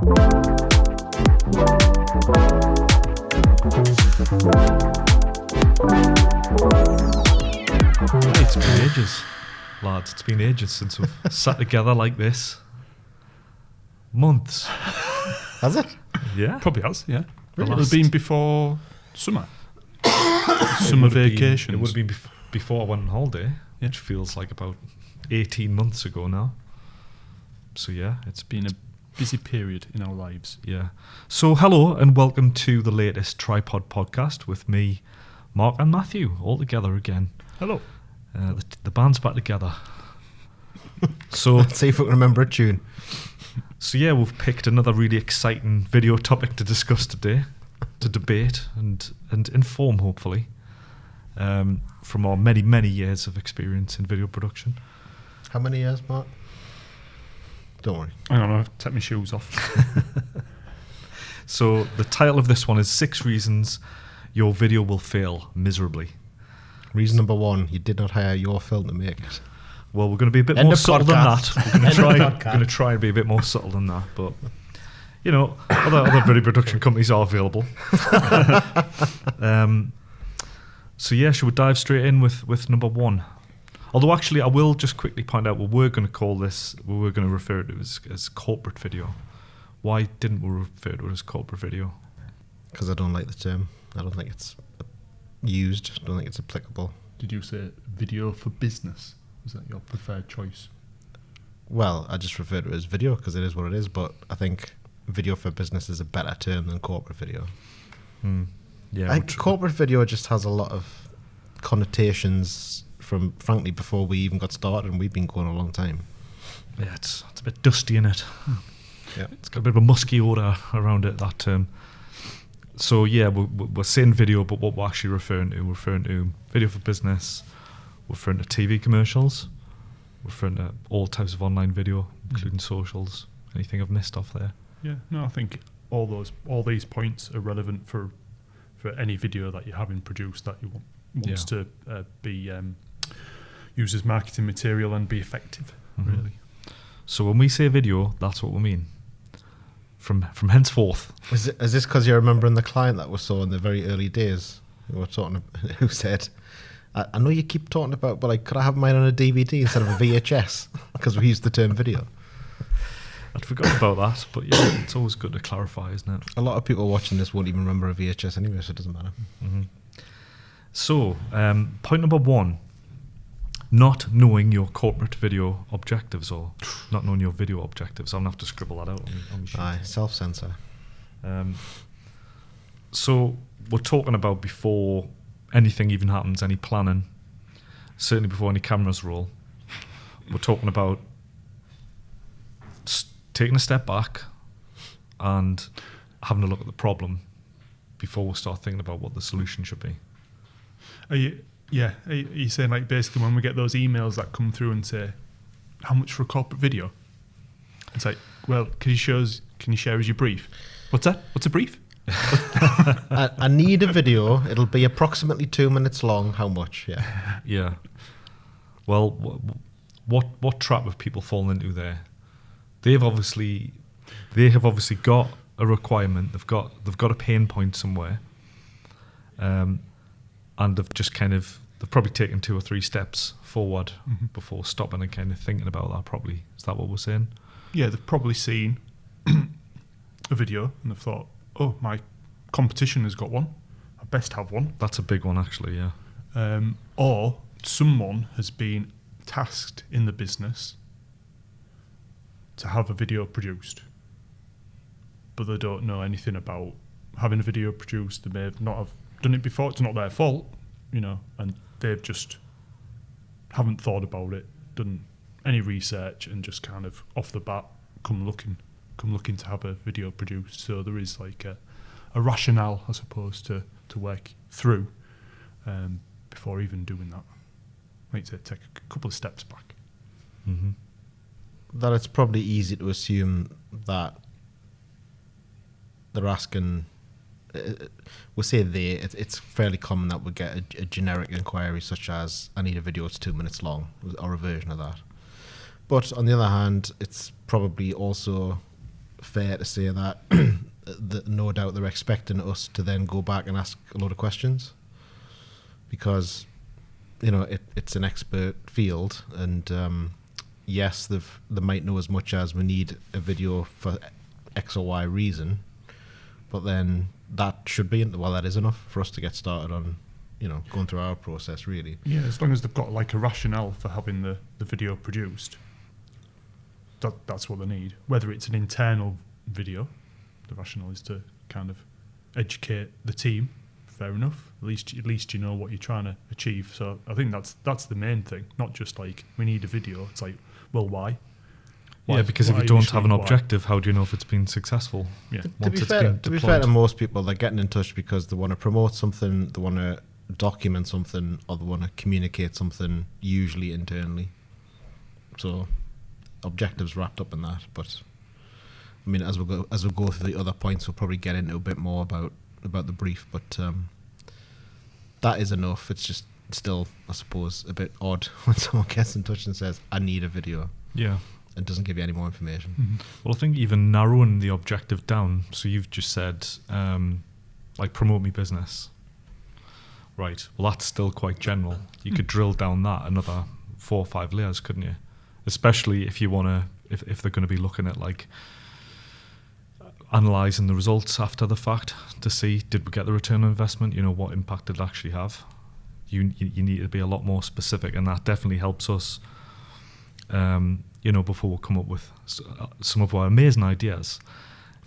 It's been ages, lads. It's been ages since we've sat together like this. Months. Has it? Yeah. Probably has, yeah. Really? It would have been before summer. Summer vacations. It would have been before I went on holiday, which feels like about 18 months ago now. So yeah, It's been a busy period in our lives. yeah. So hello and welcome to the latest TriPOD podcast with me, Marc and Matthew, all together again. Hello. The band's back together. So Let's see if we can remember a tune. So yeah, we've picked another really exciting video topic to discuss today, to debate and inform, hopefully, from our many years of experience in video production. How many years, Mark? Don't worry. Hang on, I'll take my shoes off. So the title of this one is 6 Reasons Your Video Will Fail Miserably. Reason number 1, you did not hire your film to make it. Well, we're going to be a bit End more of subtle podcast. than that. We're End of going to try and be a bit more subtle than that. But, you know, other video production companies are available. So, yeah, should we dive straight in with number 1? Although, actually, I will just quickly point out we were going to refer to it as corporate video. Why didn't we refer to it as corporate video? Because I don't like the term. I don't think it's used. I don't think it's applicable. Did you say video for business? Is that your preferred choice? Well, I just refer to it as video because it is what it is, but I think video for business is a better term than corporate video. Yeah, I think corporate video just has a lot of connotations from, frankly, before we even got started, and we've been going a long time. Yeah, it's a bit dusty in it. Yeah. It's got a bit of a musky odour around it, that term. So yeah, we're saying video, but what we're actually referring to video for business, we're referring to TV commercials, we're referring to all types of online video, including socials. Anything I've missed off there? Yeah, no, I think all these points are relevant for any video that you're having produced that you wants to be used as marketing material and be effective, really. So when we say video, that's what we mean. From henceforth. Is this because you're remembering the client that we saw in the very early days who said, I know you keep talking about, but like, could I have mine on a DVD instead of a VHS? Because we used the term video. I'd forgotten about that, but yeah, it's always good to clarify, isn't it? A lot of people watching this won't even remember a VHS anyway, so it doesn't matter. So, point number 1, not knowing your corporate video objectives or not knowing your video objectives. I'm going to have to scribble that out on the sheet. Aye, self-censor. So we're talking about before anything even happens, any planning, certainly before any cameras roll. We're talking about taking a step back and having a look at the problem before we start thinking about what the solution should be. Are you saying, like, basically when we get those emails that come through and say, how much for a corporate video? It's like, well, can you share as your brief? What's that? What's a brief? I need a video. It'll be approximately 2 minutes long. How much? Yeah. Yeah. Well, what trap have people fallen into there? They have obviously got a requirement. They've got a pain point somewhere, and they've just they've probably taken 2 or 3 steps forward before stopping and kind of thinking about that properly. Is that what we're saying? Yeah, they've probably seen a video and they've thought, oh, my competition has got one. I best have one. That's a big one, actually, yeah. Or someone has been tasked in the business to have a video produced, but they don't know anything about having a video produced. They may not have done it before. It's not their fault, and they've just haven't thought about it, done any research, and just kind of off the bat come looking to have a video produced. So there is like a rationale, I suppose, to work through before even doing that. Like to take a couple of steps back. That it's probably easy to assume that they're asking. We'll say it's fairly common that we get a generic inquiry such as, I need a video, it's 2 minutes long, or a version of that. But on the other hand, it's probably also fair to say that, that no doubt they're expecting us to then go back and ask a lot of questions, because it's an expert field, and yes, they might know as much as we need a video for X or Y reason, but then that should be that is enough for us to get started on going through our process, really. Yeah, as long as they've got like a rationale for having the video produced, that's what they need. Whether it's an internal video, the rationale is to kind of educate the team. Fair enough. At least you know what you're trying to achieve. So I think that's the main thing. Not just like we need a video. It's like, well, why? Yeah, because if you don't have an objective, how do you know if it's been successful? Yeah. To be fair to most people, they're getting in touch because they want to promote something, they want to document something, or they want to communicate something, usually internally. So objectives wrapped up in that. But I mean, as we go through the other points, we'll probably get into a bit more about the brief. But that is enough. It's just still, I suppose, a bit odd when someone gets in touch and says, "I need a video." Yeah. And doesn't give you any more information. Mm-hmm. Well, I think even narrowing the objective down, so you've just said, like, promote me business. Right. Well, that's still quite general. You could drill down that another 4 or 5 layers, couldn't you? Especially if you want to, if they're going to be looking at, like, analysing the results after the fact to see, did we get the return on investment? What impact did it actually have? You need to be a lot more specific, and that definitely helps us before we come up with some of our amazing ideas,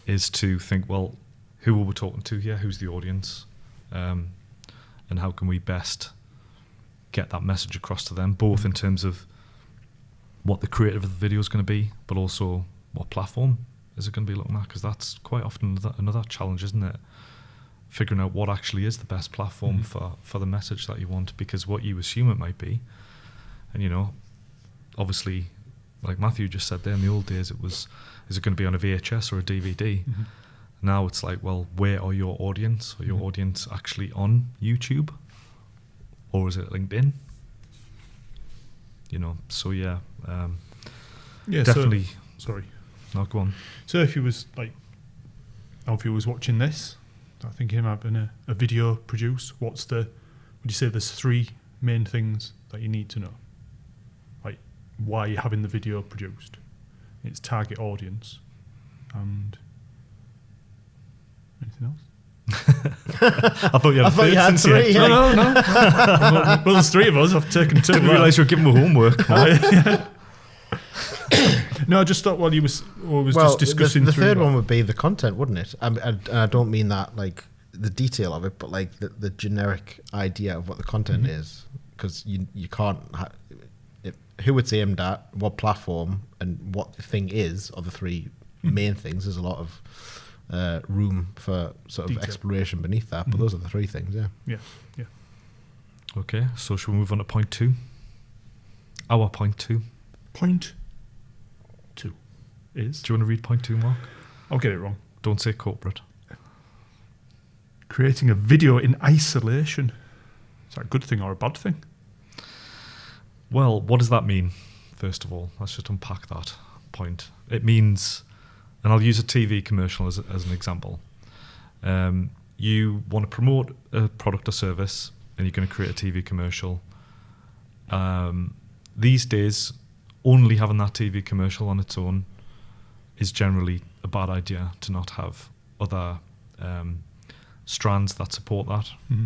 is to think, well, who are we talking to here? Who's the audience? And how can we best get that message across to them, both in terms of what the creative of the video is going to be, but also what platform is it going to be looking at? Because that's quite often another challenge, isn't it? Figuring out what actually is the best platform for the message that you want, because what you assume it might be, and obviously, like Matthew just said there, in the old days it was, is it going to be on a VHS or a DVD? Mm-hmm. Now it's like, well, where are your audience? Are your audience actually on YouTube? Or is it LinkedIn? So yeah. Yeah, definitely. Sorry. No, go on. So if you was watching this, I think him having a video produced, would you say there's 3 main things that you need to know? Like, why you're having the video produced? Its target audience, and anything else? I thought you had 3. Yeah. No. Well, there's 3 of us. I've taken 2. I didn't realise you were giving me homework. No, I just thought while you was just discussing the third one would be the content, wouldn't it? I don't mean that like the detail of it, but like the generic idea of what the content is, because you can't who it's aimed at, what platform, and what the thing is, are the 3 main things. There's a lot of room for sort of detail, exploration beneath that, but those are the 3 things. Yeah. Okay, so should we move on to point 2? Our point 2. Point 2 is. Do you want to read point 2, Mark? I'll get it wrong. Don't say corporate. Creating a video in isolation. Is that a good thing or a bad thing? Well, what does that mean? First of all, let's just unpack that point. It means, and I'll use a TV commercial as an example. You want to promote a product or service, and you're going to create a TV commercial. These days, only having that TV commercial on its own is generally a bad idea, to not have other strands that support that. Mm-hmm.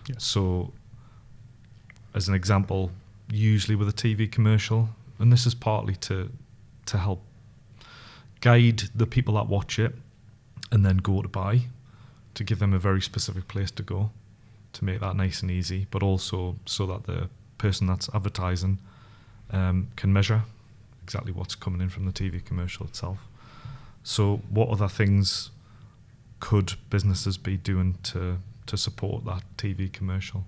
Yeah. So, as an example, usually with a TV commercial, and this is partly to help guide the people that watch it and then go to buy, to give them a very specific place to go, to make that nice and easy, but also so that the person that's advertising can measure exactly what's coming in from the TV commercial itself. So what other things could businesses be doing to support that TV commercial?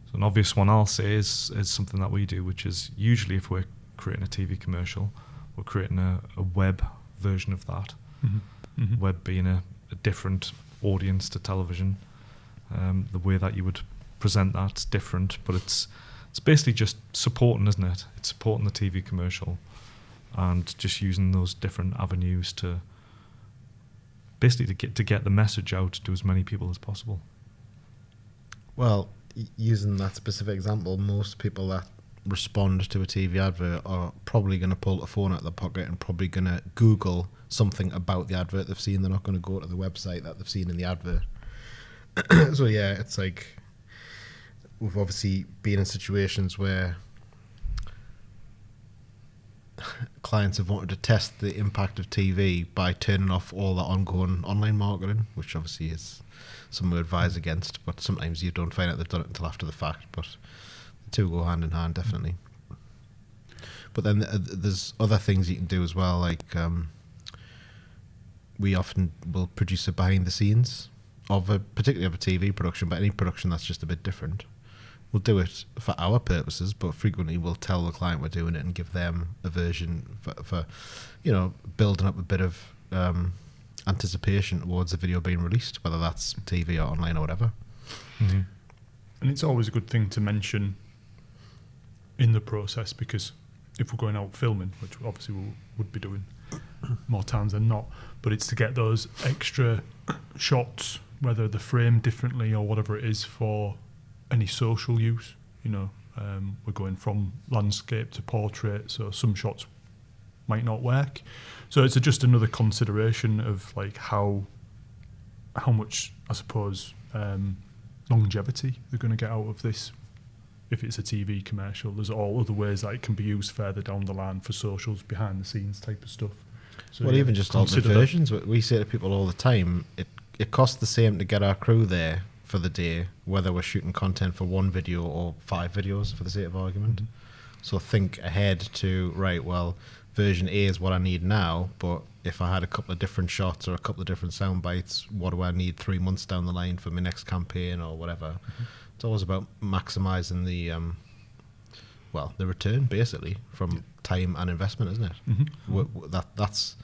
So an obvious one I'll say is something that we do, which is usually if we're creating a TV commercial, we're creating a web version of that. Mm-hmm. Mm-hmm. Web being a different audience to television. The way that you would present that's different, but it's basically just supporting, isn't it? It's supporting the TV commercial and just using those different avenues to basically to get the message out to as many people as possible. Well, using that specific example, most people that respond to a TV advert are probably going to pull a phone out of their pocket and probably going to Google something about the advert they've seen. They're not going to go to the website that they've seen in the advert. So yeah, it's like we've obviously been in situations where clients have wanted to test the impact of TV by turning off all the ongoing online marketing, which obviously is something we advise against, but sometimes you don't find out they've done it until after the fact, but the two go hand in hand, definitely. But then there's other things you can do as well, like we often will produce a behind the scenes of particularly of a TV production, but any production that's just a bit different. We'll do it for our purposes, but frequently we'll tell the client we're doing it and give them a version for building up a bit of anticipation towards the video being released, whether that's TV or online or whatever. Mm-hmm. And it's always a good thing to mention in the process, because if we're going out filming, which obviously we would be doing more times than not, but it's to get those extra shots, whether they're framed differently or whatever it is, for any social use. We're going from landscape to portrait, so some shots might not work. So it's just another consideration of like how much, I suppose, longevity they're going to get out of this. If it's a TV commercial, there's all other ways that it can be used further down the line for socials, behind the scenes type of stuff. So well, even just alternate versions, we say to people all the time, it costs the same to get our crew there for the day, whether we're shooting content for one video or 5 videos, for the sake of argument. Mm-hmm. So think ahead to, right, well, version A is what I need now, but if I had a couple of different shots or a couple of different sound bites, what do I need 3 months down the line for my next campaign or whatever? Mm-hmm. It's always about maximising the return, basically, from time and investment, isn't it? Mm-hmm.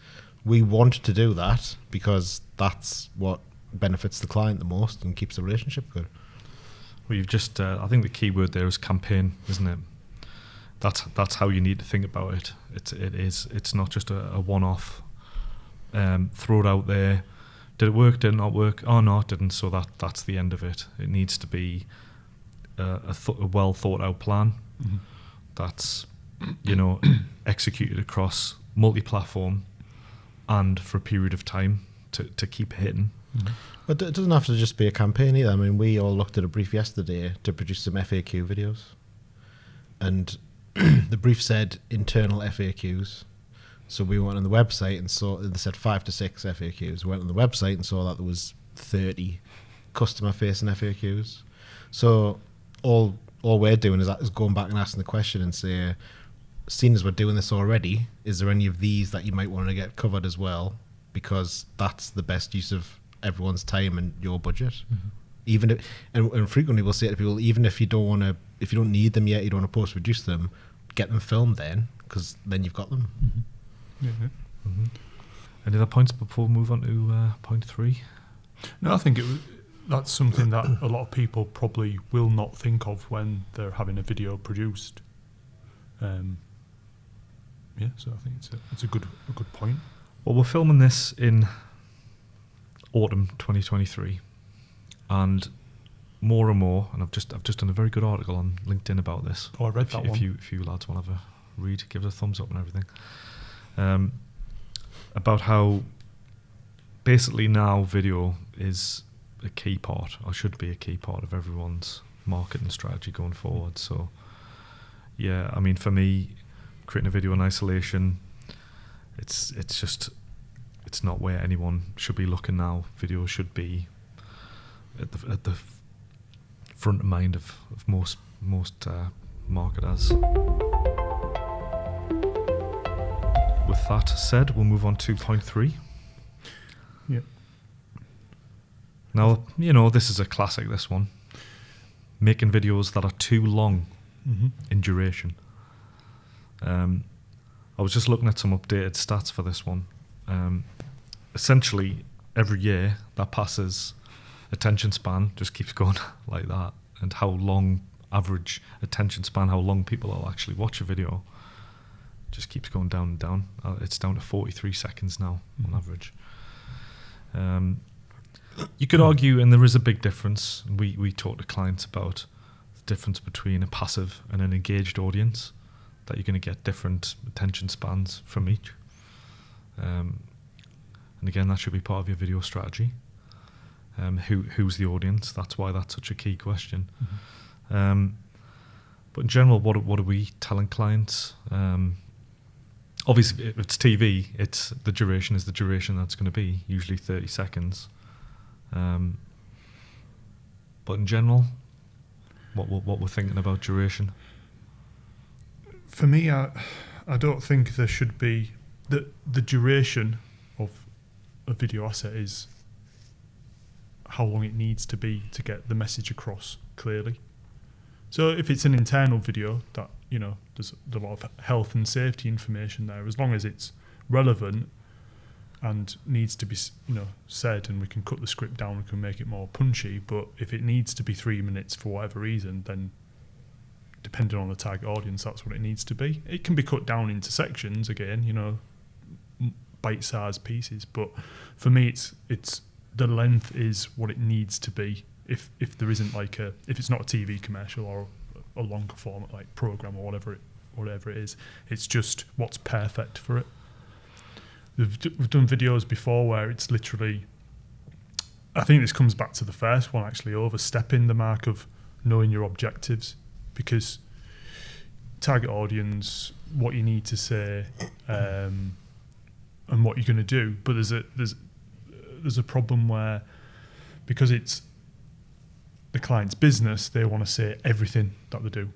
We want to do that because that's what benefits the client the most and keeps the relationship good. Well, you've just I think the key word there is campaign, isn't it? That's how you need to think about it. It's not just a one-off. Throw it out there. Did it work? Did it not work? Oh no, it didn't. So that's the end of it. It needs to be a well thought out plan. Mm-hmm. That's executed across multi-platform and for a period of time to keep hitting. Mm-hmm. But it doesn't have to just be a campaign either. I mean, we all looked at a brief yesterday to produce some FAQ videos, and the brief said internal FAQs. So we went on the website and saw they said 5 to 6 FAQs. We went on the website and saw that there was 30 customer-facing FAQs. So all we're doing is going back and asking the question and say, seeing as we're doing this already, is there any of these that you might want to get covered as well? Because that's the best use of everyone's time and your budget. Mm-hmm. Even if, and frequently we'll say to people, even if you don't need them yet, you don't want to post-produce them, get them filmed then, because then you've got them. Mm-hmm. Yeah. Mm-hmm. Any other points before we move on to point 3? No, I think that's something that a lot of people probably will not think of when they're having a video produced. So I think it's a good point. Well, we're filming this in autumn 2023, and more and more, and I've just done a very good article on LinkedIn about this. Oh, I read that one. If you lads want to have a read, give it a thumbs up and everything. About how basically now video is a key part, or should be a key part of everyone's marketing strategy going forward. So, yeah, I mean, for me, creating a video in isolation, it's not where anyone should be looking now. Video should be at the front of mind of most marketers. With that said, we'll move on to point 3. Yeah. Now, this is a classic, this one. Making videos that are too long in duration. I was just looking at some updated stats for this one. Essentially, every year that passes, attention span just keeps going like that. And how long average attention span, how long people will actually watch a video, just keeps going down and down. It's down to 43 seconds now on average. You could argue, and there is a big difference. We talk to clients about the difference between a passive and an engaged audience, that you're going to get different attention spans from each. And again, that should be part of your video strategy. Who's the audience? That's why that's such a key question. But in general, what are we telling clients? Obviously, if it's TV, it's the duration is the duration that's going to be, usually 30 seconds. But in general, what we're thinking about duration? For me, I don't think there should be the duration of a video asset is how long it needs to be to get the message across clearly. So if it's an internal video that, there's a lot of health and safety information there, as long as it's relevant and needs to be, said, and we can cut the script down and can make it more punchy. But if it needs to be 3 minutes for whatever reason, then depending on the target audience, that's what it needs to be. It can be cut down into sections again, bite-sized pieces. But for me, it's the length is what it needs to be. If there isn't if it's not a TV commercial or a longer format like program or whatever it is, it's just what's perfect for it. We've done videos before where it's literally, I think this comes back to the first one actually, overstepping the mark of knowing your objectives, because target audience, what you need to say, and what you're going to do. But there's a problem where, because it's the client's business, they want to say everything that they do,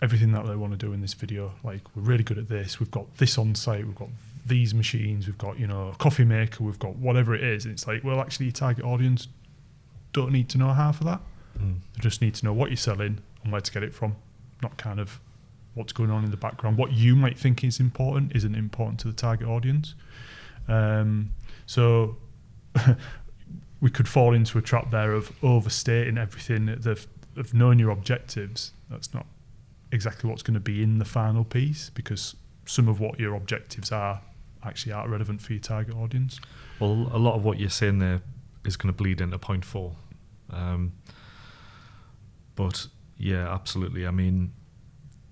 everything that they want to do in this video. Like, we're really good at this, we've got this on site, we've got these machines, we've got a coffee maker, we've got whatever it is. And it's like, well, actually your target audience don't need to know half of that. They just need to know what you're selling and where to get it from, not kind of what's going on in the background. What you might think is important isn't important to the target audience. So we could fall into a trap there of overstating everything, of knowing your objectives. That's not exactly what's going to be in the final piece, because some of what your objectives are actually aren't relevant for your target audience. Well, a lot of what you're saying there is going to bleed into point 4. But yeah, absolutely. I mean,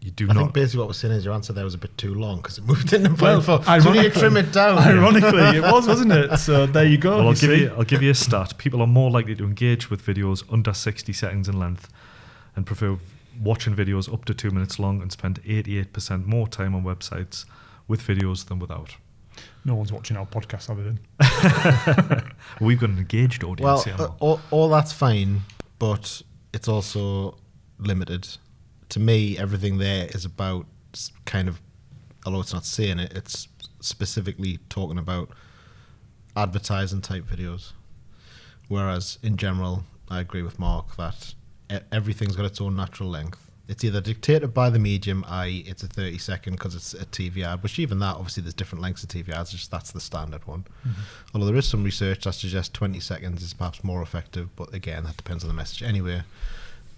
I think basically what we're saying is your answer there was a bit too long because it moved into point 4. So you need to trim it down. Ironically, it was, wasn't it? So there you go. Well, I'll give you a stat. People are more likely to engage with videos under 60 seconds in length and prefer watching videos up to 2 minutes long, and spend 88% more time on websites with videos than without. No one's watching our podcast other than. We've got an engaged audience here. All that's fine, but it's also limited. To me, everything there is about kind of, although it's not saying it, it's specifically talking about advertising type videos. Whereas in general, I agree with Mark that everything's got its own natural length. It's either dictated by the medium, i.e. it's a 30 second because it's a TV ad, which even that, obviously there's different lengths of TV ads, just that's the standard one. Although there is some research that suggests 20 seconds is perhaps more effective, but again, that depends on the message. Anyway,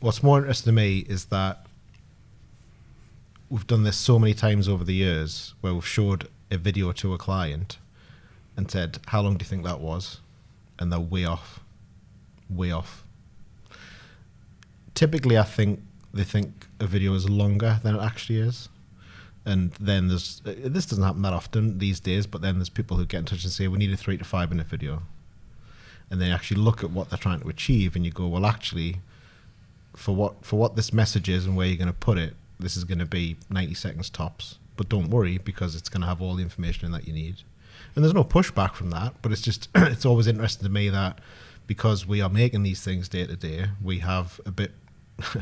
what's more interesting to me is that we've done this so many times over the years where we've showed a video to a client and said, how long do you think that was? And they're way off. Typically, I think they think a video is longer than it actually is. And then this doesn't happen that often these days, but then there's people who get in touch and say, we need a 3 to 5 minute video. And they actually look at what they're trying to achieve, and you go, well, actually, for what this message is and where you're going to put it, this is going to be 90 seconds tops. But don't worry, because it's going to have all the information in that you need. And there's no pushback from that, but it's just, it's always interesting to me that because we are making these things day to day, we have a bit,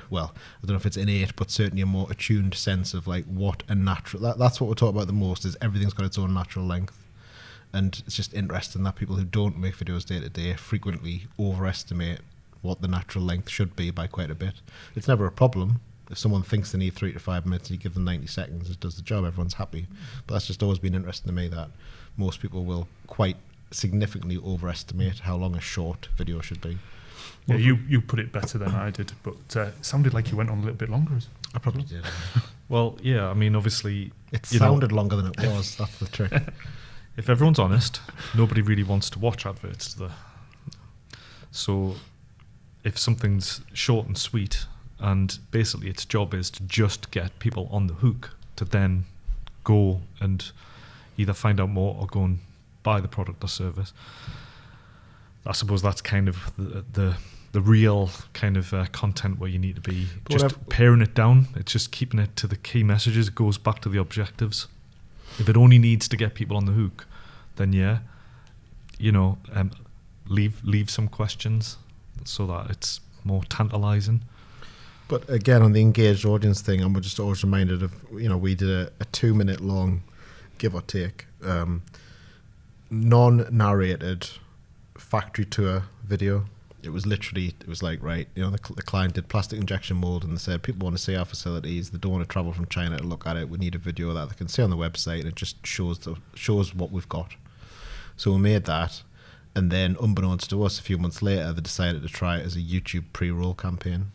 well, I don't know if it's innate, but certainly a more attuned sense of like what a natural, that's what we're talking about the most, is everything's got its own natural length. And it's just interesting that people who don't make videos day to day frequently overestimate what the natural length should be by quite a bit. It's never a problem. If someone thinks they need 3 to 5 minutes and you give them 90 seconds, it does the job, everyone's happy. But that's just always been interesting to me, that most people will quite significantly overestimate how long a short video should be. Yeah, you put it better than I did, but it sounded like you went on a little bit longer. I probably did. Well, yeah, I mean, obviously... It sounded longer than it was, that's the trick. If everyone's honest, nobody really wants to watch adverts, do they? So if something's short and sweet, and basically its job is to just get people on the hook to then go and either find out more or go and buy the product or service, I suppose that's kind of the real kind of content where you need to be just paring it down. It's just keeping it to the key messages. It goes back to the objectives. If it only needs to get people on the hook, then yeah, leave some questions so that it's more tantalizing. But again, on the engaged audience thing, I'm just always reminded of, we did a 2-minute long, give or take, non-narrated factory tour video. It was like, right, the client did plastic injection mold, and they said people want to see our facilities. They don't want to travel from China to look at it. We need a video that they can see on the website, and it just shows what we've got. So we made that, and then unbeknownst to us, a few months later, they decided to try it as a YouTube pre-roll campaign,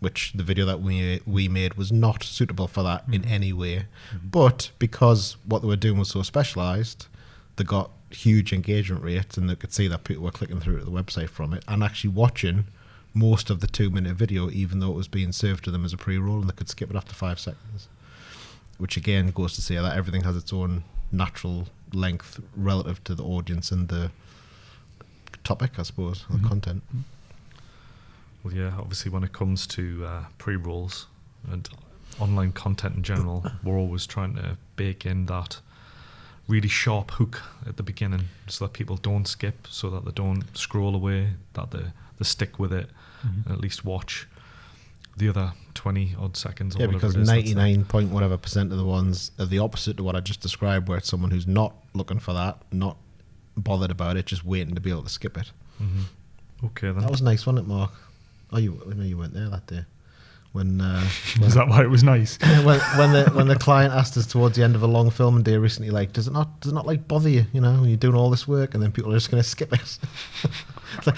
which the video that we made was not suitable for that in any way. But because what they were doing was so specialised, they got huge engagement rates, and they could see that people were clicking through to the website from it and actually watching most of the 2-minute video, even though it was being served to them as a pre-roll, and they could skip it after 5 seconds. Which again goes to say that everything has its own natural length relative to the audience and the topic, I suppose, the content. Well, yeah, obviously when it comes to pre-rolls and online content in general, we're always trying to bake in that really sharp hook at the beginning so that people don't skip, so that they don't scroll away, that they stick with it and at least watch the other 20 odd seconds. Yeah, because 99 point whatever percent of the ones are the opposite to what I just described, where it's someone who's not looking for that, not bothered about it, just waiting to be able to skip it. Okay, then. That was nice, wasn't it, Mark? Oh, you weren't there that day. When is that why it was nice? when the client asked us towards the end of a long filming day recently, like, does it not like bother you, when you're doing all this work and then people are just going to skip it? It's like,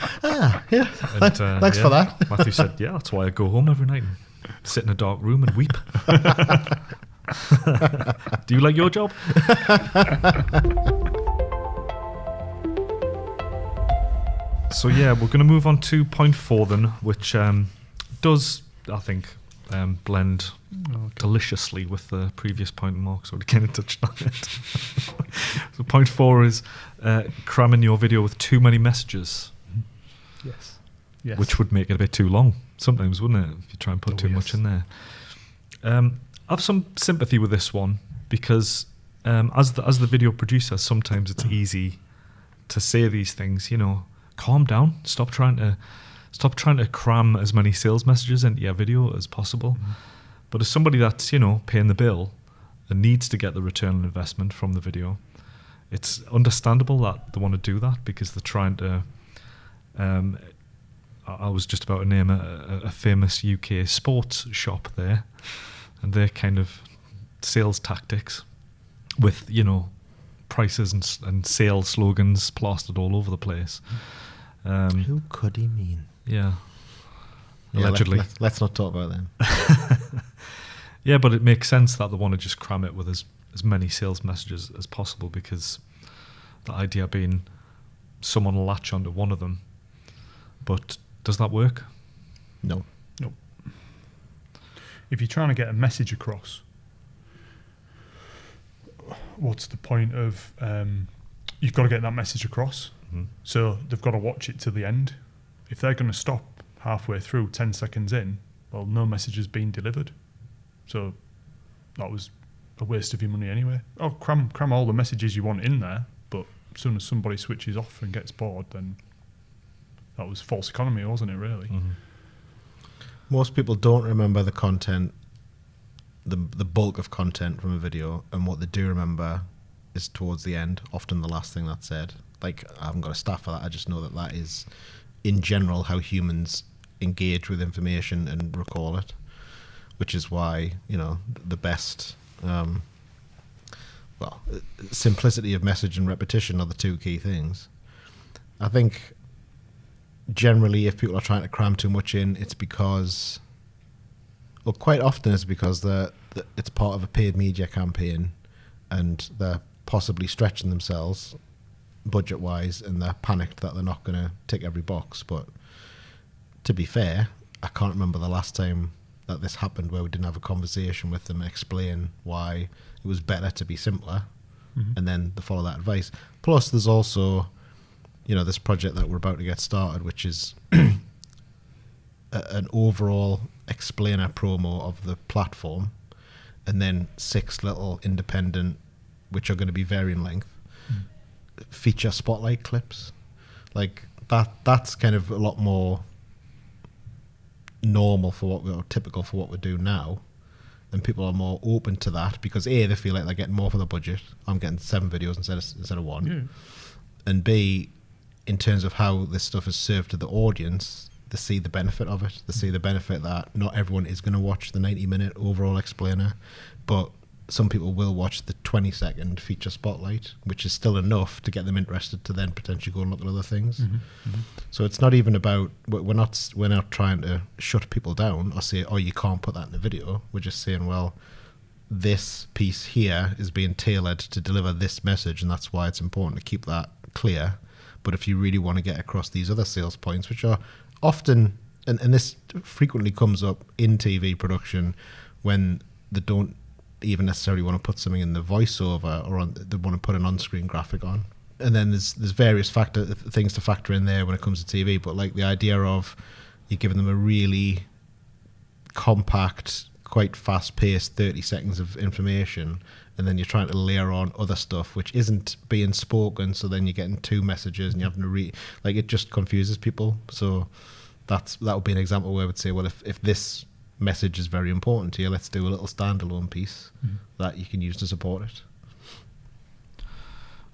yeah, and, thanks for that. Matthew said, yeah, that's why I go home every night and sit in a dark room and weep. Do you like your job? So yeah, we're going to move on to point 4 then, which does, I think, blend deliciously with the previous point Mark sort of kind of touched on it. So point 4 is cramming your video with too many messages. Yes. Which would make it a bit too long sometimes, wouldn't it, if you try and put too much in there. I have some sympathy with this one because as the video producer, sometimes it's easy to say these things, calm down, stop trying to cram as many sales messages into your video as possible. But as somebody that's, paying the bill and needs to get the return on investment from the video, it's understandable that they want to do that because they're trying to I was just about to name a famous UK sports shop there, and their kind of sales tactics with, prices and sales slogans plastered all over the place. Who could he mean? Yeah. Allegedly. Let's not talk about them. Yeah, but it makes sense that they want to just cram it with as many sales messages as possible, because the idea being someone will latch onto one of them. But does that work? No. If you're trying to get a message across, what's the point of you've got to get that message across, so they've got to watch it to the end. If they're going to stop halfway through, 10 seconds in, well, no message has been delivered, so that was a waste of your money anyway. Cram all the messages you want in there, but as soon as somebody switches off and gets bored, then that was false economy, wasn't it, really? Most people don't remember the content, the bulk of content from a video, and what they do remember is towards the end, often the last thing that's said. Like, I haven't got a stat for that, I just know that is, in general, how humans engage with information and recall it, which is why, the best, simplicity of message and repetition are the two key things. I think generally, if people are trying to cram too much in, it's because, quite often it's because it's part of a paid media campaign, and they're possibly stretching themselves budget-wise, and they're panicked that they're not going to tick every box. But to be fair, I can't remember the last time that this happened where we didn't have a conversation with them and explain why it was better to be simpler, and then they follow that advice. Plus, there's also, this project that we're about to get started, which is an overall explainer promo of the platform, and then 6 little independent, which are going to be varying length, feature spotlight clips. Like that's kind of a lot more normal typical for what we do now, and people are more open to that because A, they feel like they're getting more for the budget. I'm getting 7 videos instead of 1, and B, in terms of how this stuff is served to the audience, they see the benefit of it. They see the benefit that not everyone is going to watch the 90-minute overall explainer, but some people will watch the 20-second feature spotlight, which is still enough to get them interested to then potentially go and look at other things. So it's not even about, we're not trying to shut people down or say, oh, you can't put that in the video. We're just saying, well, this piece here is being tailored to deliver this message, and that's why it's important to keep that clear. But if you really want to get across these other sales points, which are often, and this frequently comes up in TV production when they don't even necessarily want to put something in the voiceover, or they want to put an on-screen graphic on. And then there's various things to factor in there when it comes to TV, but like the idea of you're giving them a really compact, quite fast-paced 30 seconds of information, and then you're trying to layer on other stuff which isn't being spoken, so then you're getting 2 messages and you're having to read, like, it just confuses people. So that would be an example where I would say, well, if this message is very important to you, let's do a little standalone piece that you can use to support it.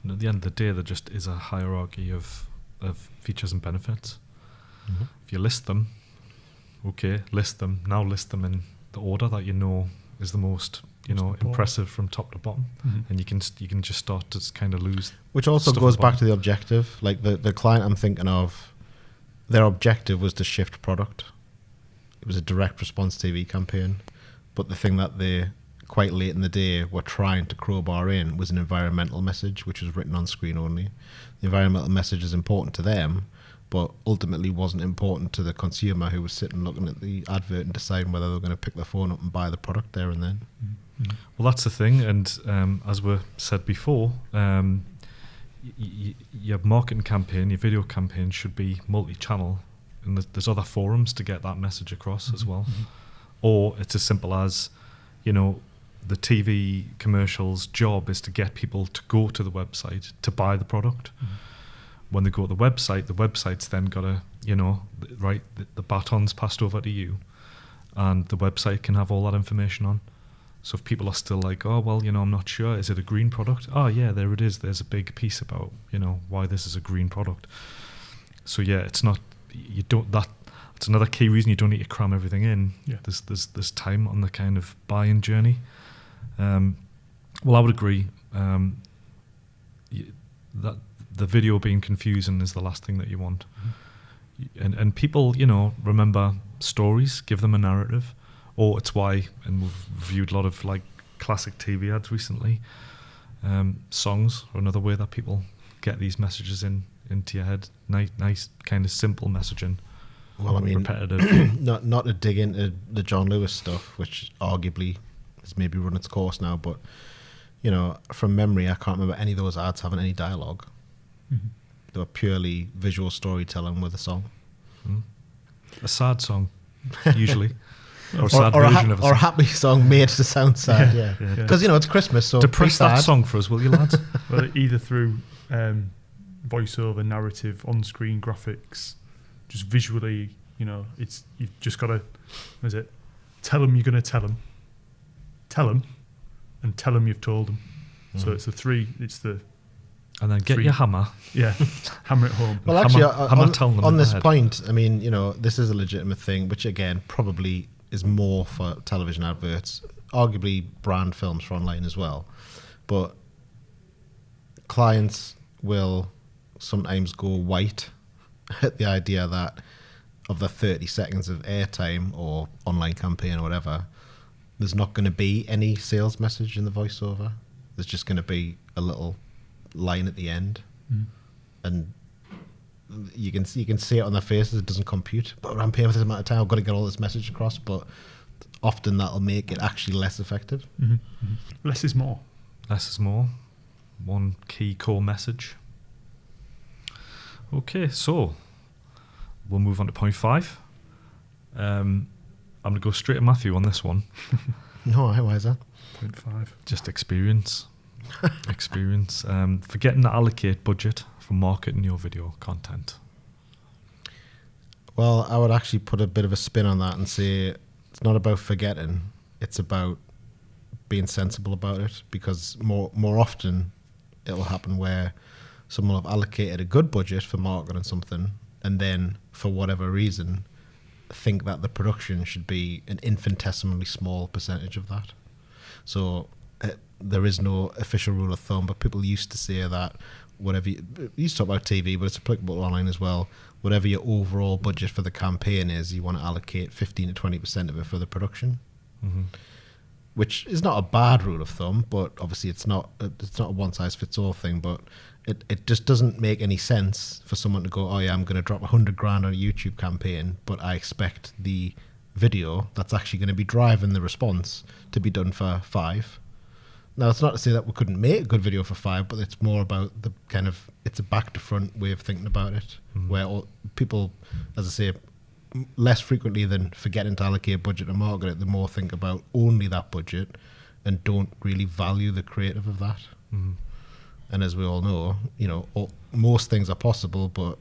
And at the end of the day, there just is a hierarchy of features and benefits. If you list them, okay, list them. Now list them in the order that you know is the most impressive from top to bottom, and you can just start to kind of lose. Which also goes back to the objective. Like the client I'm thinking of, their objective was to shift product. It was a direct response TV campaign, but the thing that they, quite late in the day, were trying to crowbar in was an environmental message, which was written on screen only. The environmental message is important to them, but ultimately wasn't important to the consumer who was sitting looking at the advert and deciding whether they were going to pick their phone up and buy the product there and then. Well, that's the thing, and as we said before, your marketing campaign, your video campaign should be multi-channel, and there's other forums to get that message across as well. Or it's as simple as, the TV commercial's job is to get people to go to the website to buy the product. When they go to the website's then got to, the baton's passed over to you, and the website can have all that information on. So if people are still like, oh, well, I'm not sure, is it a green product? Oh, yeah, there it is. There's a big piece about, why this is a green product. So yeah, it's not, it's another key reason you don't need to cram everything in. Yeah. There's time on the kind of buying journey. Well, I would agree that the video being confusing is the last thing that you want. And people, remember stories, give them a narrative. Or it's why, and we've reviewed a lot of like classic TV ads recently. Songs are another way that people get these messages into your head. Nice kind of simple messaging. Well, I mean, repetitive. not to dig into the John Lewis stuff, which arguably has maybe run its course now, but from memory, I can't remember any of those ads having any dialogue. They were purely visual storytelling with a song. A sad song, usually. Or a sad version of a song. Or a happy song made to sound sad, yeah. Because, it's Christmas, so depress that song for us, will you, lads? Well, either through voiceover, narrative, on-screen graphics, just visually, you've just got to, tell them you're going to tell them, and tell them you've told them. So it's and then get your hammer. Yeah, hammer it home. Well, actually, on this head. point, I mean, this is a legitimate thing, which again probably is more for television adverts, arguably brand films for online as well. But clients will sometimes go white at the idea that of the 30 seconds of airtime or online campaign or whatever, there's not going to be any sales message in the voiceover. There's just going to be a little line at the end, and you can see it on their faces. It doesn't compute, but I'm paying for this amount of time. I've got to get all this message across. But often that'll make it actually less effective. Less is more. Less is more. One key core message. Okay, so we'll move on to point 5. I'm going to go straight to Matthew on this one. No, why is that? Point 5. Just experience. Experience. Forgetting to allocate budget for marketing your video content. Well, I would actually put a bit of a spin on that and say it's not about forgetting. It's about being sensible about it, because more often it will happen where someone will have allocated a good budget for marketing something, and then for whatever reason think that the production should be an infinitesimally small percentage of that. So there is no official rule of thumb, but people used to say that whatever you used to talk about TV, but it's applicable online as well. Whatever your overall budget for the campaign is, you want to allocate 15 to 20% of it for the production, which is not a bad rule of thumb, but obviously it's not a one size fits all thing. But it just doesn't make any sense for someone to go, oh yeah, I'm going to drop $100,000 on a YouTube campaign, but I expect the video that's actually going to be driving the response to be done for $5. Now, it's not to say that we couldn't make a good video for $5, but it's more about the kind of, it's a back to front way of thinking about it, where people, as I say, less frequently than forgetting to allocate budget and market it, the more think about only that budget and don't really value the creative of that. And as we all know, most things are possible, but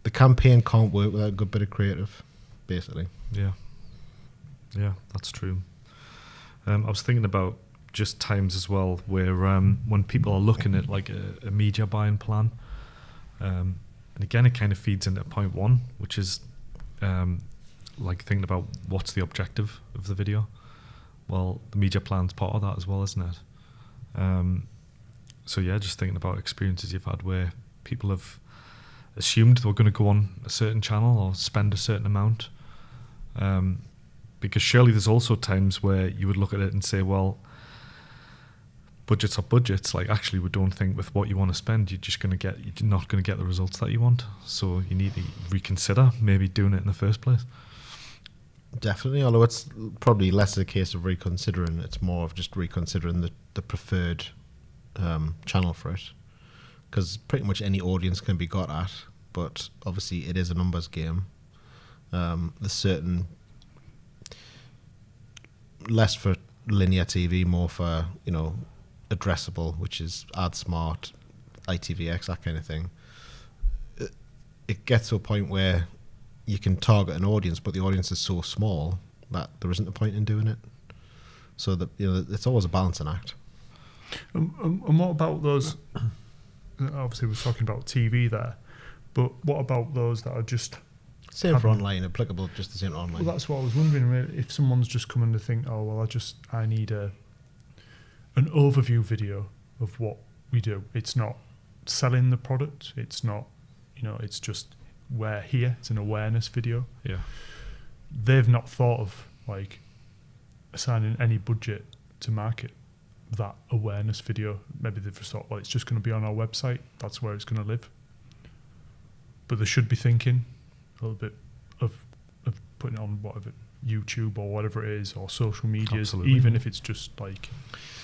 the campaign can't work without a good bit of creative, basically. Yeah, that's true. I was thinking about just times as well where when people are looking at like a media buying plan, and again it kind of feeds into point 1, which is like thinking about what's the objective of the video. Well, the media plan's part of that as well, isn't it? So yeah, just thinking about experiences you've had where people have assumed they were going to go on a certain channel or spend a certain amount, because surely there's also times where you would look at it and say, well, budgets are budgets. Like, actually, we don't think with what you want to spend, you're not going to get the results that you want. So you need to reconsider maybe doing it in the first place. Definitely, although it's probably less a case of reconsidering. It's more of just reconsidering the preferred channel for it, because pretty much any audience can be got at, but obviously it is a numbers game. There's certain, less for linear TV, more for addressable, which is AdSmart, ITVX, that kind of thing. It gets to a point where you can target an audience, but the audience is so small that there isn't a point in doing it. So that it's always a balancing act. And what about those? Obviously, we're talking about TV there, but what about those that are just same for online, applicable just the same to online? Well, that's what I was wondering. Really, if someone's just coming to think, oh well, I need an overview video of what we do. It's not selling the product. It's not, it's just we're here. It's an awareness video. Yeah. They've not thought of like assigning any budget to market that awareness video. Maybe they've just thought, well, it's just going to be on our website. That's where it's going to live. But they should be thinking a little bit of putting it on whatever, YouTube or whatever it is, or social media, even if it's just like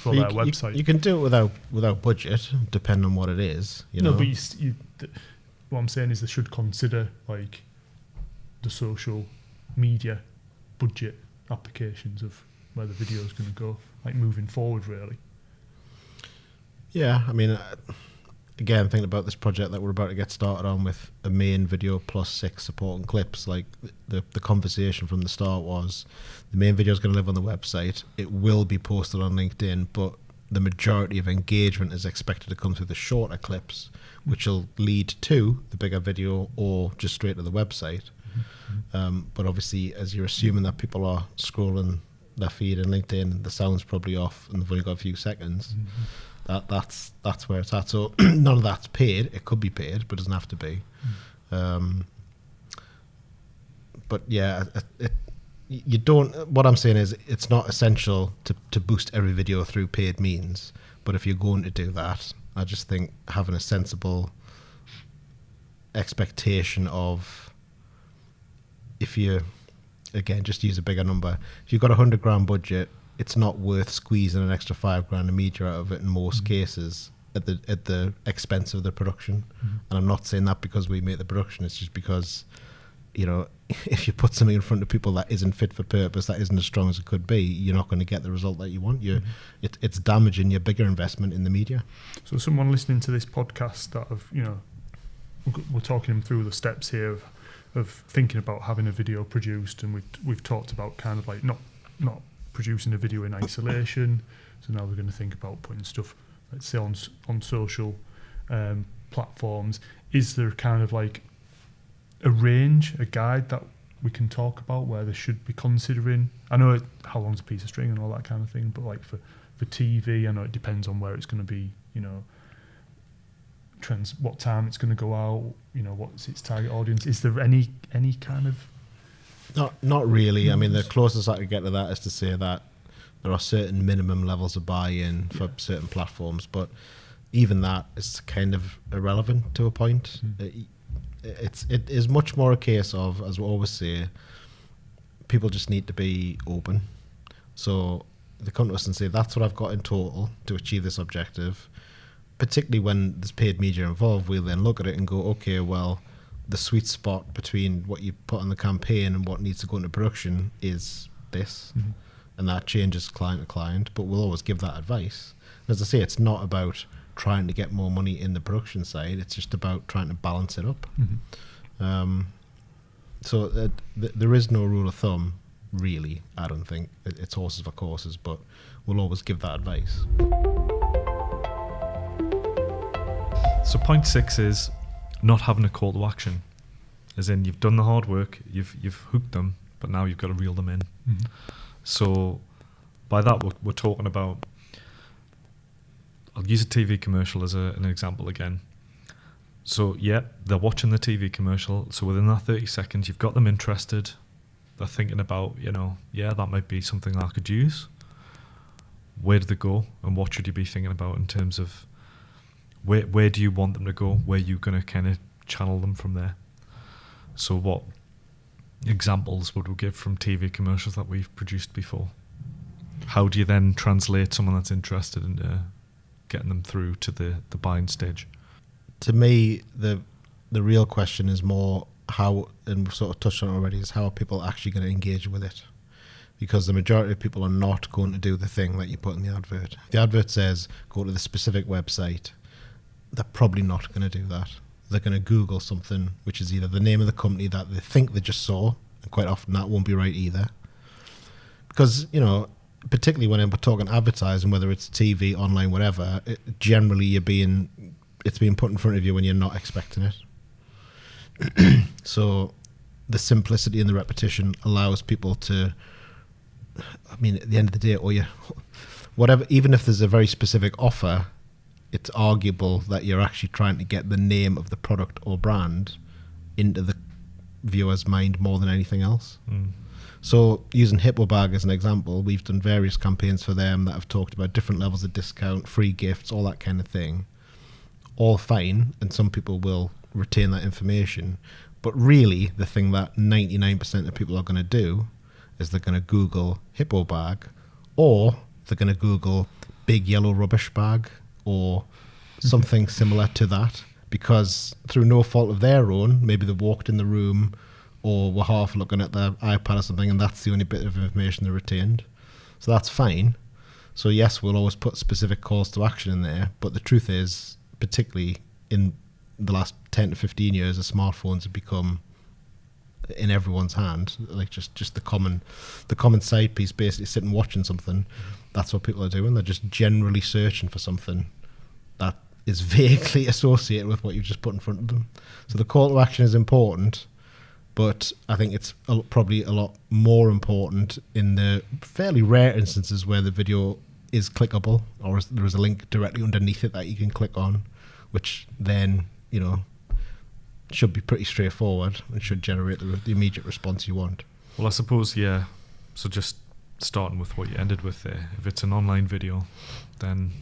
for their website. You can do it without budget, depending on what it is. No, but what I'm saying is they should consider like the social media budget applications of where the video is going to go, like moving forward, really. Yeah, I mean, again, thinking about this project that we're about to get started on with a main video plus 6 supporting clips, like the conversation from the start was the main video is going to live on the website. It will be posted on LinkedIn, but the majority of engagement is expected to come through the shorter clips, which will lead to the bigger video or just straight to the website. But obviously, as you're assuming that people are scrolling their feed in LinkedIn, the sound's probably off and they've only got a few seconds. That's where it's at. So none of that's paid. It could be paid, but it doesn't have to be. But yeah, you don't. What I'm saying is, it's not essential to boost every video through paid means, But if you're going to do that, I just think having a sensible expectation of, if you, again, just use a bigger number, if you've got a £100,000 budget, it's not worth squeezing an extra £5,000 a media out of it in most cases at the expense of the production. And I'm not saying that because we make the production, it's just because, you know, if you put something in front of people that isn't fit for purpose, that isn't as strong as it could be, you're not going to get the result that you want. It's damaging your bigger investment in the media. So someone listening to this podcast that have, you know, we're talking them through the steps here of thinking about having a video produced, and we've talked about kind of like not producing a video in isolation. So now we're going to think about putting stuff, let's say, on social platforms. Is there kind of like a range, a guide that we can talk about where they should be considering? I know how long's a piece of string and all that kind of thing, but like for TV, I know it depends on where it's going to be, you know, trends, what time it's going to go out, you know, what's its target audience. Is there any kind of... Not really. I mean, the closest I could get to that is to say that there are certain minimum levels of buy-in for certain platforms, but even that is kind of irrelevant to a point. It is much more a case of, as we always say, people just need to be open. So they come to us and say, that's what I've got in total to achieve this objective. Particularly when there's paid media involved, we'll then look at it and go, okay, well, the sweet spot between what you put on the campaign and what needs to go into production is this. And that changes client to client, but we'll always give that advice. As I say, it's not about trying to get more money in the production side, it's just about trying to balance it up. So there is no rule of thumb, really, I don't think. It's horses for courses, but we'll always give that advice. So point 6 is not having a call to action. As in, you've done the hard work, you've hooked them, but now you've got to reel them in. So by that, we're talking about, I'll use a TV commercial as an example again. So yeah, they're watching the TV commercial. So within that 30 seconds, you've got them interested. They're thinking about, you know, yeah, that might be something I could use. Where do they go? And what should you be thinking about in terms of where do you want them to go? Where are you going to kind of channel them from there? So what examples would we give from TV commercials that we've produced before? How do you then translate someone that's interested into getting them through to the buying stage? To me, the real question is more how, and we've sort of touched on it already, is how are people actually going to engage with it? Because the majority of people are not going to do the thing that you put in the advert. If the advert says, go to the specific website, they're probably not going to do that. They're going to Google something which is either the name of the company that they think they just saw, and quite often that won't be right either. Because, you know, particularly when we're talking advertising, whether it's TV, online, whatever, generally it's being put in front of you when you're not expecting it. So the simplicity and the repetition allows people to, I mean, at the end of the day, whatever, even if there's a very specific offer, it's arguable that you're actually trying to get the name of the product or brand into the viewer's mind more than anything else. So using Hippo Bag as an example, we've done various campaigns for them that have talked about different levels of discount, free gifts, all that kind of thing. All fine, and some people will retain that information. But really, the thing that 99% of people are going to do is they're going to Google Hippo Bag, or they're going to Google big yellow rubbish bag, or something similar to that, because through no fault of their own, maybe they walked in the room or were half looking at their iPad or something, and that's the only bit of information they retained. So that's fine. So yes, we'll always put specific calls to action in there, but the truth is, particularly in the last 10 to 15 years, the smartphones have become in everyone's hand, like just the common side piece, basically sitting watching something. That's what people are doing. They're just generally searching for something that is vaguely associated with what you've just put in front of them. So the call to action is important, but I think it's probably a lot more important in the fairly rare instances where the video is clickable, or there is a link directly underneath it that you can click on, which then, you know, should be pretty straightforward and should generate the immediate response you want. Well, I suppose, yeah. So just starting with what you ended with there, if it's an online video, then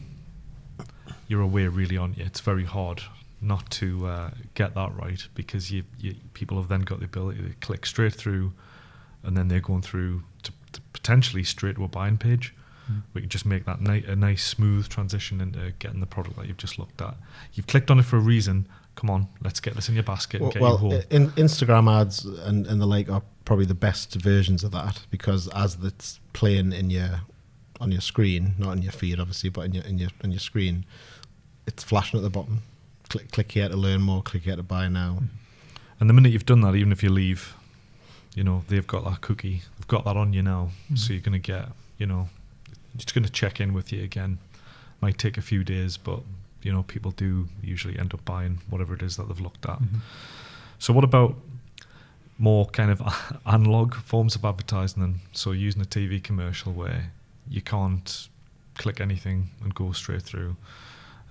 you're away really, aren't you? It's very hard not to get that right, because people have then got the ability to click straight through, and then they're going through to potentially straight to a buying page. We can just make that a nice smooth transition into getting the product that you've just looked at. You've clicked on it for a reason. Come on, let's get this in your basket and get you home. Instagram ads and the like are probably the best versions of that, because as it's playing on your screen, not on your feed obviously, but on your screen, it's flashing at the bottom. Click here to learn more. Click here to buy now. And the minute you've done that, even if you leave, they've got that cookie. They've got that on you now. So you're going to get, it's going to check in with you again. Might take a few days, but people do usually end up buying whatever it is that they've looked at. So what about more kind of analog forms of advertising then? So using a TV commercial where you can't click anything and go straight through.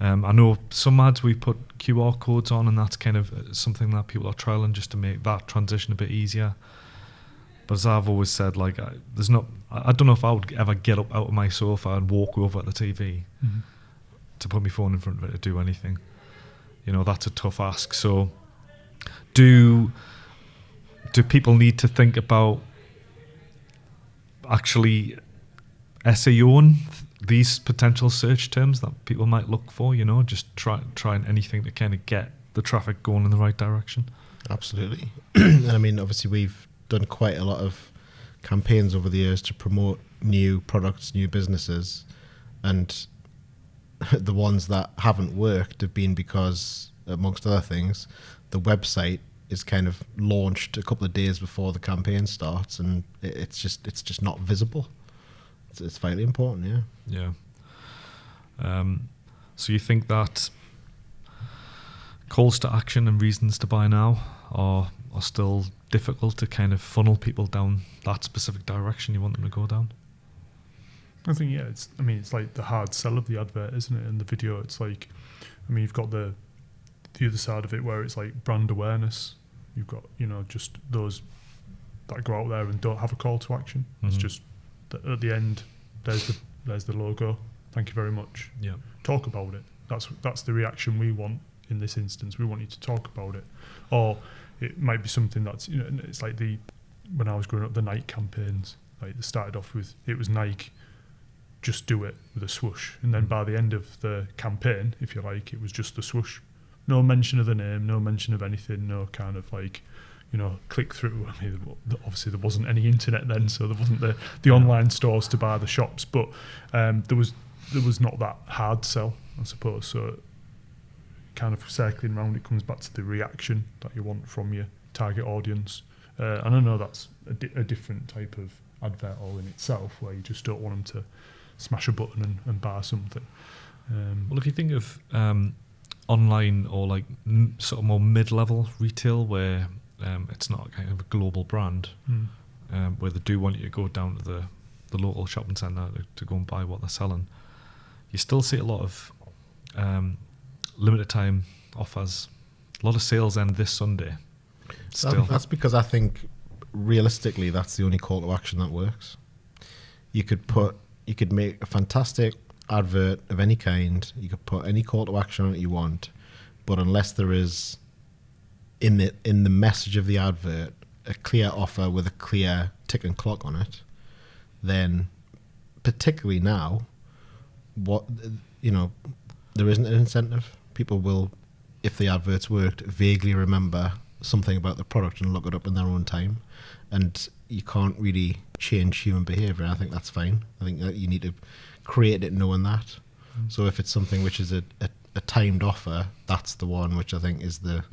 I know some ads we put QR codes on, and that's kind of something that people are trialing just to make that transition a bit easier. But as I've always said, like I don't know if I would ever get up out of my sofa and walk over at the TV to put my phone in front of it to do anything. That's a tough ask. So do people need to think about actually SEOing these potential search terms that people might look for, just trying anything to kind of get the traffic going in the right direction? Absolutely. And I mean, obviously we've done quite a lot of campaigns over the years to promote new products, new businesses, and the ones that haven't worked have been because, amongst other things, the website is kind of launched a couple of days before the campaign starts, and it's just not visible. It's vitally important, yeah. So you think that calls to action and reasons to buy now are still difficult to kind of funnel people down that specific direction you want them to go down? I think, it's like the hard sell of the advert, isn't it? In the video, it's like, you've got the other side of it where it's like brand awareness. You've got, just those that go out there and don't have a call to action. It's just that at the end, there's the logo. Thank you very much. Yeah. Talk about it. That's the reaction we want in this instance. We want you to talk about it. Or it might be something that's, it's like when I was growing up, the Nike campaigns, like they started off with, it was Nike, just do it, with a swoosh. And then by the end of the campaign, if you like, it was just the swoosh. No mention of the name, no mention of anything, no kind of like, click through. Obviously there wasn't any internet then, so there wasn't the online stores to buy the shops, but there was not that hard sell, I suppose. So kind of circling around, it comes back to the reaction that you want from your target audience. And I know that's a different type of advert all in itself, where you just don't want them to smash a button and buy something. Well, if you think of online or like sort of more mid-level retail, where it's not kind of a global brand, where they do want you to go down to the local shopping centre to go and buy what they're selling, you still see a lot of limited time offers. A lot of sales end this Sunday. Still, that's because I think realistically that's the only call to action that works. You could make a fantastic advert of any kind. You could put any call to action on it you want, but unless there is in the message of the advert a clear offer with a clear tick and clock on it, then particularly now, there isn't an incentive. People will, if the adverts worked, vaguely remember something about the product and look it up in their own time. And you can't really change human behaviour. I think that's fine. I think that you need to create it knowing that. So if it's something which is a timed offer, that's the one which I think is the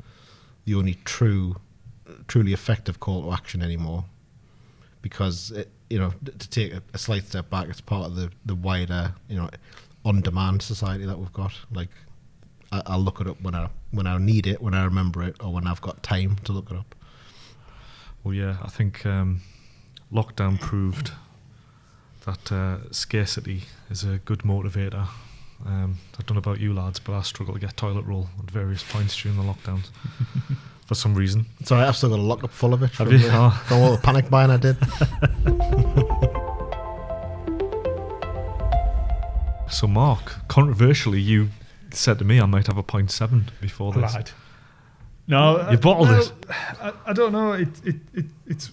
only truly effective call to action anymore. Because to take a slight step back, it's part of the wider on-demand society that we've got. Like, I'll look it up when I need it, when I remember it, or when I've got time to look it up. Well, yeah, I think lockdown proved that scarcity is a good motivator. I don't know about you lads, but I struggle to get toilet roll at various points during the lockdowns for some reason. It's alright, I've still got a locked up full of it from you? From all the panic buying I did. So Mark, controversially, you said to me I might have a 0.7 before this. Right. No, You bottled it. I don't know. It's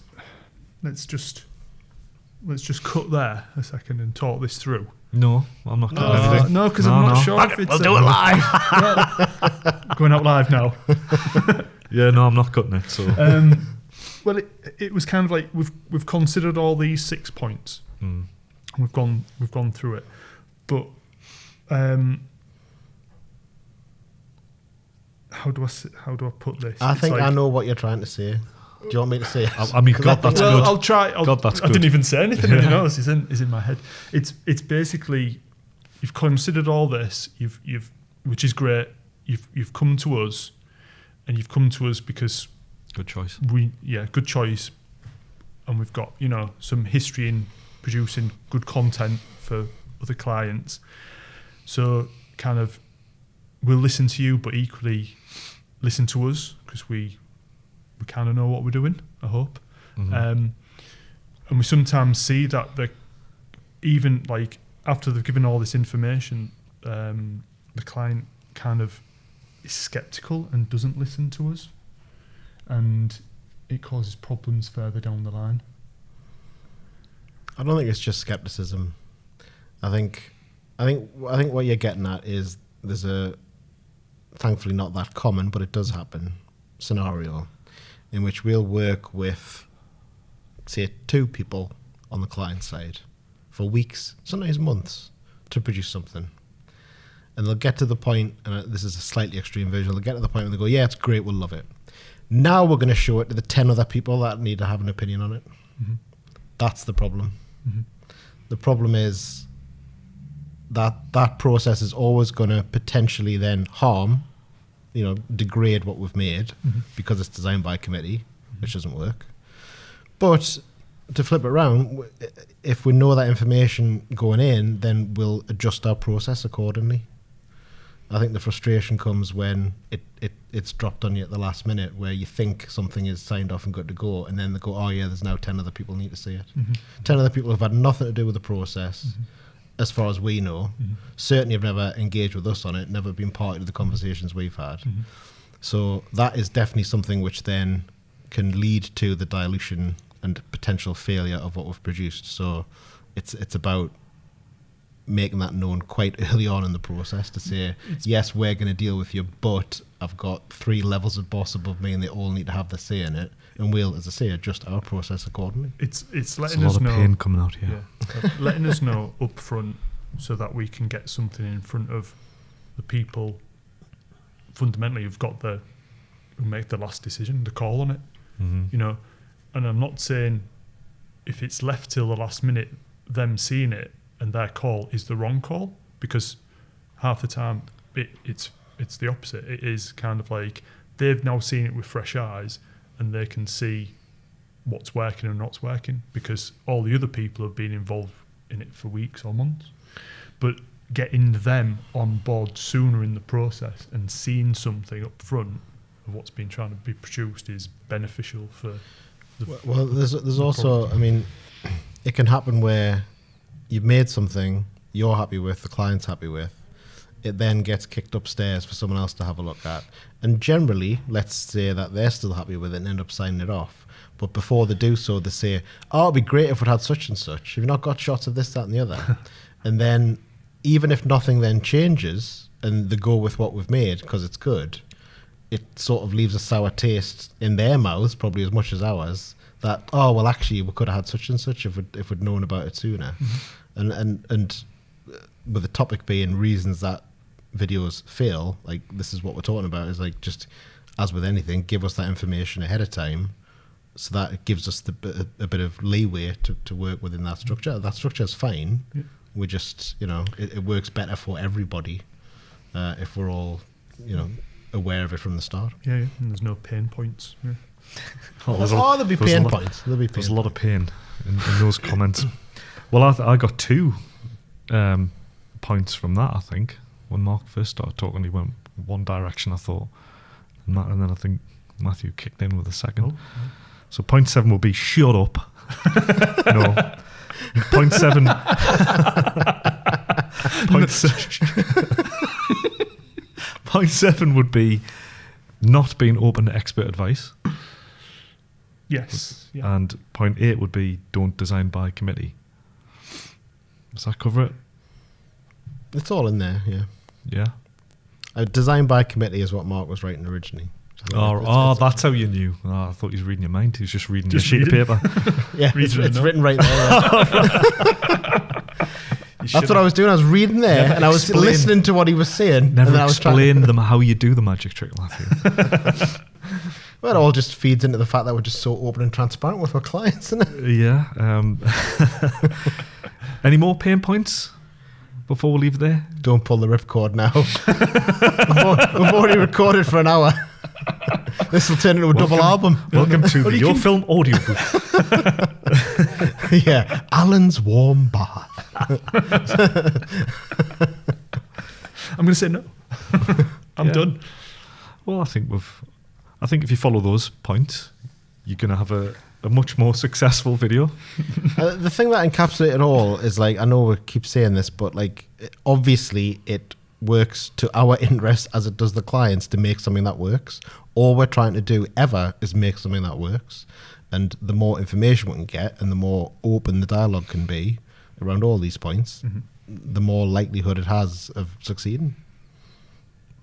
let's just cut there a second and talk this through. No, I'm not cutting anything. No, because I'm not sure. If it's we'll do it live. Going out live now. Yeah, no, I'm not cutting it. So, well, it was kind of like we've considered all these 6 points. We've gone through it, but how do I put this? I It's think like, I know what you're trying to say. Do you want me to say it? I mean, God, that's well, good. I'll try. God, that's I didn't good. even say anything. You know, is in my head. It's basically you've considered all this. You've which is great. You've come to us, and you've come to us because Good choice. Good choice, and we've got some history in producing good content for other clients. So kind of we'll listen to you, but equally listen to us because we kind of know what we're doing, I hope. And we sometimes see that even like after they've given all this information, the client kind of is skeptical and doesn't listen to us, and it causes problems further down the line. I don't think it's just skepticism. I think what you're getting at is there's a, thankfully not that common, but it does happen, scenario in which we'll work with, say, 2 people on the client side for weeks, sometimes months, to produce something. And they'll get to the point, and this is a slightly extreme version, they'll get to the point where they go, yeah, it's great, we'll love it. Now we're going to show it to the 10 other people that need to have an opinion on it. That's the problem. The problem is that process is always going to potentially then harm, degrade what we've made because it's designed by a committee, which doesn't work. But to flip it around, if we know that information going in, then we'll adjust our process accordingly. I think the frustration comes when it's dropped on you at the last minute, where you think something is signed off and good to go, and then they go, oh yeah, there's now 10 other people need to see it. 10 other people have had nothing to do with the process, as far as we know. Certainly have never engaged with us on it, never been part of the conversations we've had. So that is definitely something which then can lead to the dilution and potential failure of what we've produced. So it's about making that known quite early on in the process to say, yes, we're going to deal with you, but I've got 3 levels of boss above me and they all need to have the say in it, and we'll, as I say, adjust our process accordingly. It's letting There's us a lot know. of pain coming out here. Letting us know up front so that we can get something in front of the people fundamentally who make the last decision, the call on it. And I'm not saying if it's left till the last minute, them seeing it and their call is the wrong call, because half the time it's the opposite. It is kind of like they've now seen it with fresh eyes and they can see what's working and not working because all the other people have been involved in it for weeks or months. But getting them on board sooner in the process and seeing something up front of what's been trying to be produced is beneficial for Well, there's also, I mean, it can happen where you've made something you're happy with, the client's happy with, it then gets kicked upstairs for someone else to have a look at. And generally, let's say that they're still happy with it and end up signing it off. But before they do so, they say, oh, it'd be great if we'd had such and such. Have you not got shots of this, that, and the other? And then, even if nothing then changes, and they go with what we've made because it's good, it sort of leaves a sour taste in their mouths, probably as much as ours, that, oh, well, actually, we could have had such and such if we'd known about it sooner. And with the topic being reasons that videos fail, like this is what we're talking about, is like, just as with anything, give us that information ahead of time so that it gives us a bit of leeway to work within that structure. That structure is fine. Yeah. We just, it works better for everybody if we're all, aware of it from the start. Yeah, and there's no pain points. Yeah. There'll be pain points. There's a lot of pain in those comments. Well, I got 2 points from that, I think. When Mark first started talking, he went one direction, I thought. And then I think Matthew kicked in with a second. Oh. So 0.7 will be, shut up. No. 0.7... Point 7 would be not being open to expert advice. Yes. Yeah. And point 8 would be don't design by committee. Does that cover it? It's all in there, yeah. Yeah. Design by committee is what Mark was writing originally. That's how you knew. I thought he was reading your mind. He was just reading Just your sheet reading. of paper. Yeah, it's written right there. You That's what I was doing. I was reading there, Never and I was explain- listening to what he was saying. Never and then I was explain them how you do the magic trick, Matthew. Well, it all just feeds into the fact that we're just so open and transparent with our clients, isn't it? Yeah. Any more pain points before we leave it there? Don't pull the ripcord now. We've already recorded for an hour. This will turn into a double album. Welcome to the Your Film audio booth. Yeah, Alan's warm bath. I'm going to say no. I'm done. Well, I think if you follow those points, you're going to have a much more successful video. The thing that encapsulates it all is, like, I know we keep saying this, but like, obviously it works to our interest as it does the clients to make something that works. All we're trying to do ever is make something that works. And the more information we can get and the more open the dialogue can be around all these points, the more likelihood it has of succeeding.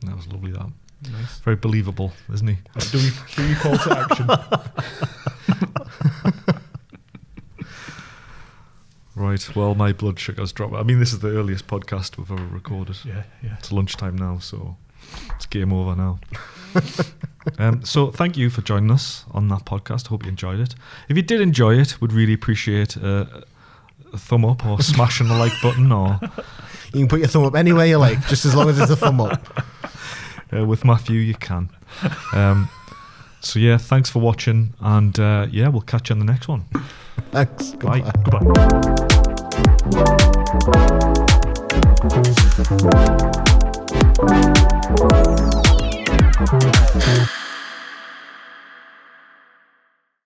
That was lovely, that. Nice. Very believable, isn't he? Do we call to action? Right, well, my blood sugar's dropped. I mean, this is the earliest podcast we've ever recorded. Yeah. It's lunchtime now, so it's game over now. So thank you for joining us on that podcast. Hope you enjoyed it. If you did enjoy it, we'd really appreciate a thumb up or smashing the like button, or You can put your thumb up anywhere you like, just as long as it's a thumb up. with Matthew you can. So yeah, thanks for watching, and yeah, we'll catch you on the next one. Thanks. Bye. Goodbye. Goodbye.